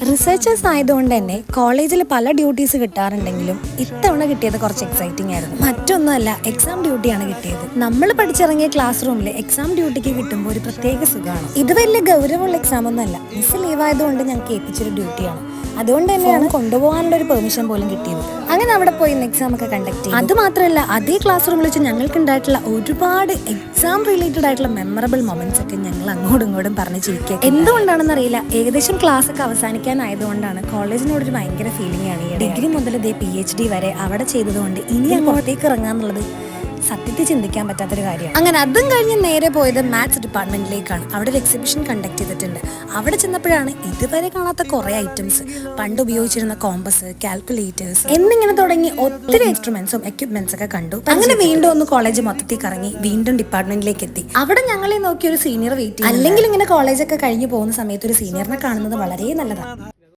Researchers ആയതുകൊണ്ട് തന്നെ കോളേജിൽ പല ഡ്യൂട്ടീസ് കിട്ടാറുണ്ടെങ്കിലും ഇത്തവണ കിട്ടിയത് കുറച്ച് എക്സൈറ്റിംഗ് ആയിരുന്നു. മറ്റൊന്നുമല്ല, എക്സാം ഡ്യൂട്ടിയാണ് കിട്ടിയത്. നമ്മൾ പഠിച്ചിറങ്ങിയ ക്ലാസ് റൂമിൽ എക്സാം ഡ്യൂട്ടിക്ക് കിട്ടുമ്പോൾ ഒരു പ്രത്യേക സുഖമാണ്. ഇത് വലിയ ഗൗരവമുള്ള എക്സാം ഒന്നുമല്ല. മിസ് ലീവ് ആയതുകൊണ്ട് ഞങ്ങൾക്ക് ഏൽപ്പിച്ചൊരു ഡ്യൂട്ടിയാണ്. അതുകൊണ്ട് തന്നെയാണ് കൊണ്ടുപോകാനുള്ള ഒരു പെർമിഷൻ പോലും കിട്ടിയത്. അങ്ങനെ അവിടെ പോയി എക്സാം ഒക്കെ കണ്ടക്ട് ചെയ്തു. അത് മാത്രമല്ല, അതേ ക്ലാസ് റൂമിൽ വെച്ച് ഞങ്ങൾക്ക് ഉണ്ടായിട്ടുള്ള ഒരുപാട് എക്സാം റിലേറ്റഡ് ആയിട്ടുള്ള മെമ്മറബിൾ മൊമെന്റ്സ് ഒക്കെ ഞങ്ങൾ അങ്ങോട്ടും ഇങ്ങോട്ടും പറഞ്ഞ് ചിരിക്കുക. എന്തുകൊണ്ടാണെന്ന് അറിയില്ല, ഏകദേശം ക്ലാസ് ഒക്കെ അവസാനിക്കാനായതുകൊണ്ടാണ് കോളേജിനോടൊരു ഭയങ്കര ഫീലിംഗ് ആണ്. ഡിഗ്രി മുതൽ PhD വരെ അവിടെ ചെയ്തതുകൊണ്ട് ഇനി അങ്ങോട്ടേക്ക് ഇറങ്ങാന്നുള്ളത് സത്യത്തിൽ ചിന്തിക്കാൻ പറ്റാത്തൊരു കാര്യമാണ്. അങ്ങനെ അതും കഴിഞ്ഞ് നേരെ പോയത് മാത്സ് ഡിപ്പാർട്ട്മെന്റിലേക്കാണ്. അവിടെ ഒരു എക്സിബിഷൻ കണ്ടക്ട് ചെയ്തിട്ടുണ്ട്. അവിടെ ചെന്നപ്പോഴാണ് ഇതുവരെ കാണാത്ത കുറെ ഐറ്റംസ്, പണ്ട് ഉപയോഗിച്ചിരുന്ന കോമ്പസ്, കാൽക്കുലേറ്റേഴ്സ് എന്നിങ്ങനെ തുടങ്ങി ഒത്തിരി ഇൻസ്ട്രുമെന്റ്സും എക്യുപ്മെന്റ്സ് ഒക്കെ കണ്ടു. അങ്ങനെ വീണ്ടും ഒന്ന് കോളേജ് മൊത്തത്തിൽ കറങ്ങി വീണ്ടും ഡിപ്പാർട്ട്മെന്റിലേക്ക് എത്തി. അവിടെ ഞങ്ങളെ നോക്കി ഒരു സീനിയർ വെയിറ്റ് ചെയ്യും. അല്ലെങ്കിൽ ഇങ്ങനെ കോളേജൊക്കെ കഴിഞ്ഞ് പോകുന്ന സമയത്ത് ഒരു സീനിയറിനെ കാണുന്നത് വളരെ നല്ലതാണ്.